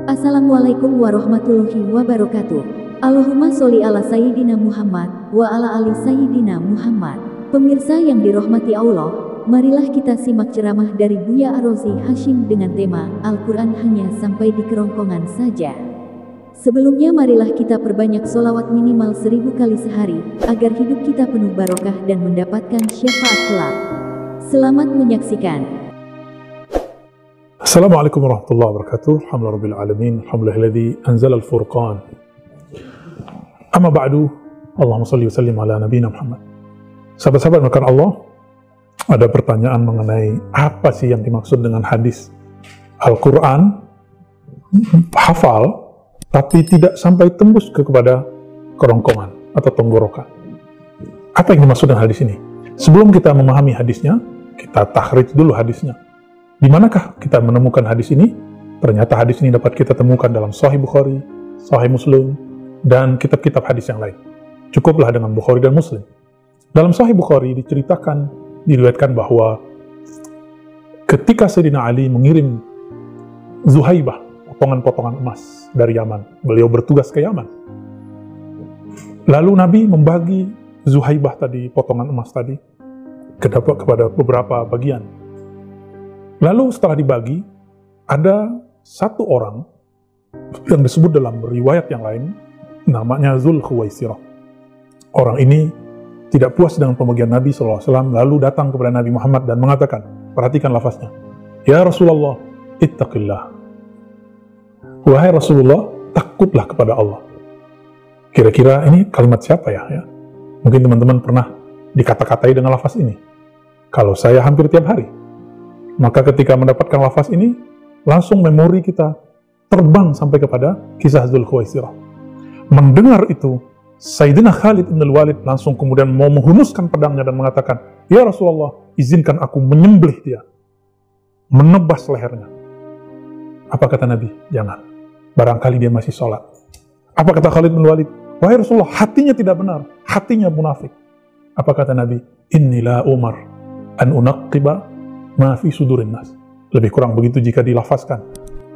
Assalamualaikum warahmatullahi wabarakatuh. Allahumma sholli ala Sayyidina Muhammad wa ala ali Sayyidina Muhammad. Pemirsa yang dirahmati Allah, marilah kita simak ceramah dari Buya Ar-Razi Hashim dengan tema Al-Quran hanya sampai di kerongkongan saja. Sebelumnya marilah kita perbanyak sholawat minimal 1000 kali sehari, agar hidup kita penuh barokah dan mendapatkan syafaat kelak. Selamat menyaksikan. Assalamualaikum warahmatullahi wabarakatuh. Alhamdulillahirabbil alamin. Alhamdulillahilladzi anzala al-furqan. Amma ba'du. Allahumma shalli wa sallim ala nabiyina Muhammad. Sahabat-sahabat makan Allah, ada pertanyaan mengenai apa sih yang dimaksud dengan hadis Al-Quran hafal tapi tidak sampai tembus kepada kerongkongan atau tenggorokan. Apa yang dimaksud dengan hadis ini? Sebelum kita memahami hadisnya, kita takhrij dulu hadisnya. Di manakah kita menemukan hadis ini? Ternyata hadis ini dapat kita temukan dalam Sahih Bukhari, Sahih Muslim, dan kitab-kitab hadis yang lain. Cukuplah dengan Bukhari dan Muslim. Dalam Sahih Bukhari diriwayatkan bahwa ketika Sayyidina Ali mengirim Zuhaibah, potongan-potongan emas dari Yaman, beliau bertugas ke Yaman. Lalu Nabi membagi Zuhaibah tadi, potongan emas tadi, kepada beberapa bagian. Lalu setelah dibagi, ada satu orang yang disebut dalam riwayat yang lain, namanya Dzulkhuwaisirah. Orang ini tidak puas dengan pembagian Nabi SAW, lalu datang kepada Nabi Muhammad dan mengatakan, perhatikan lafaznya, Ya Rasulullah, ittaqillah. Wahai Rasulullah, takutlah kepada Allah. Kira-kira ini kalimat siapa ya? Mungkin teman-teman pernah dikata-katai dengan lafaz ini. Kalau saya hampir tiap hari. Maka ketika mendapatkan lafaz ini, langsung memori kita terbang sampai kepada kisah Dzulkhuwaisirah. Mendengar itu, Sayyidina Khalid bin Al-Walid langsung kemudian mau menghunuskan pedangnya dan mengatakan, Ya Rasulullah, izinkan aku menyembelih dia, menebas lehernya. Apa kata Nabi? Jangan. Barangkali dia masih sholat. Apa kata Khalid bin Al-Walid? Wahai Rasulullah, hatinya tidak benar, hatinya munafik. Apa kata Nabi? Inni la umar an unaqqiba ma fi sudurin nas. Lebih kurang begitu jika dilafazkan.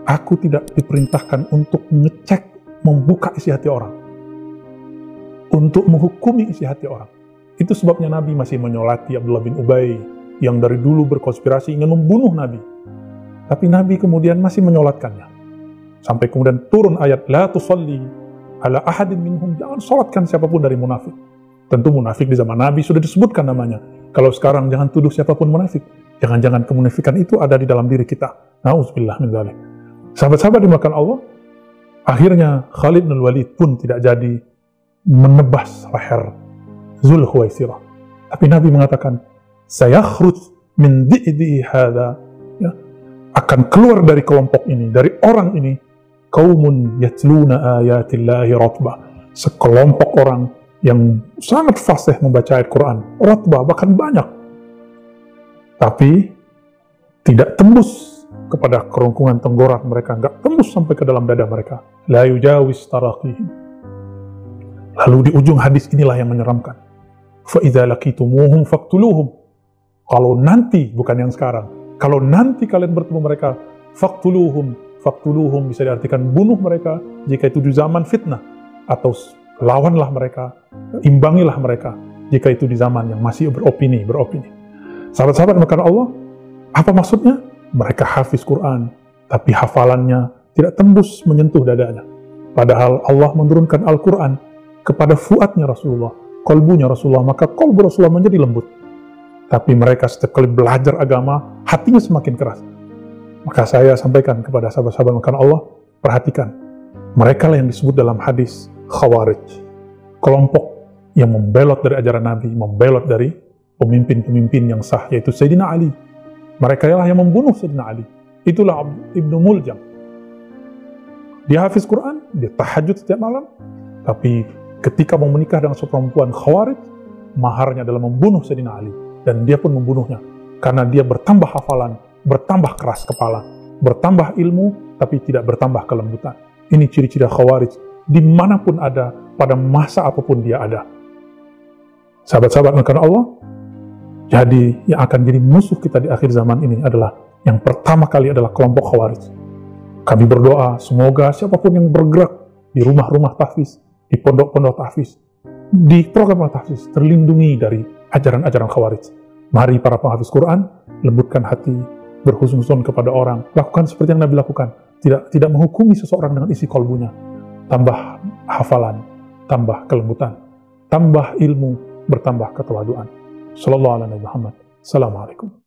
Aku tidak diperintahkan untuk ngecek, membuka isi hati orang, untuk menghukumi isi hati orang. Itu sebabnya Nabi masih menyolati Abdullah bin Ubay yang dari dulu berkonspirasi ingin membunuh Nabi. Tapi Nabi kemudian masih menyolatkannya. Sampai kemudian turun ayat La tusalli ala ahadin minhum, jangan sholatkan siapapun dari munafik. Tentu munafik di zaman Nabi sudah disebutkan namanya. Kalau sekarang jangan tuduh siapapun munafik. Jangan-jangan kemunafikan itu ada di dalam diri kita. Nauzubillah min dzalik. Sahabat-sahabat dimakan Allah, akhirnya Khalid bin Walid pun tidak jadi menebas leher Dzulkhuwaisirah. Tapi Nabi mengatakan, sayakhruj min di'di hadza, ya, akan keluar dari kelompok ini, dari orang ini, qaumun yatluna ayatillahi ratba, sekelompok orang yang sangat fasih membaca ayat Quran, ratba, bahkan banyak, tapi tidak tembus kepada kerongkongan tenggorok mereka, nggak tembus sampai ke dalam dada mereka. La yujawis taraqihim. Lalu di ujung hadis inilah yang menyeramkan. Fa idza laqitumuhum faqtuluhum. Kalau nanti, bukan yang sekarang, kalau nanti kalian bertemu mereka, faqtuluhum. Faqtuluhum bisa diartikan bunuh mereka jika itu di zaman fitnah, atau lawanlah mereka, imbangilah mereka jika itu di zaman yang masih beropini. Sahabat-sahabat makan Allah, apa maksudnya? Mereka hafiz Quran, tapi hafalannya tidak tembus menyentuh dadanya. Padahal Allah menurunkan Al-Quran kepada fuadnya Rasulullah, kolbunya Rasulullah, maka kolbu Rasulullah menjadi lembut. Tapi mereka setiap kali belajar agama, hatinya semakin keras. Maka saya sampaikan kepada sahabat-sahabat makan Allah, perhatikan, mereka lah yang disebut dalam hadis Khawarij, kelompok yang membelot dari ajaran Nabi, membelot dari pemimpin-pemimpin yang sah, yaitu Sayyidina Ali. Mereka lah yang membunuh Sayyidina Ali. Itulah Ibnu Muljam. Dia hafiz Quran, dia tahajud setiap malam, tapi ketika mau menikah dengan seorang perempuan Khawarij, maharnya adalah membunuh Sayyidina Ali. Dan dia pun membunuhnya, karena dia bertambah hafalan, bertambah keras kepala, bertambah ilmu, tapi tidak bertambah kelembutan. Ini ciri-ciri Khawarij, dimanapun ada, pada masa apapun dia ada. Sahabat-sahabat makan Allah, jadi yang akan jadi musuh kita di akhir zaman ini adalah yang pertama kali adalah kelompok Khawarij. Kami berdoa semoga siapapun yang bergerak di rumah-rumah tahfiz, di pondok-pondok tahfiz, di program tahfiz, terlindungi dari ajaran-ajaran khawarij. Mari para penghafiz Quran, lembutkan hati, berhusnuzon kepada orang, lakukan seperti yang Nabi lakukan, tidak menghukumi seseorang dengan isi kolbunya. Tambah hafalan, tambah kelembutan, tambah ilmu, bertambah ketawaduan. Sallallahu alaihi Muhammad. Assalamualaikum.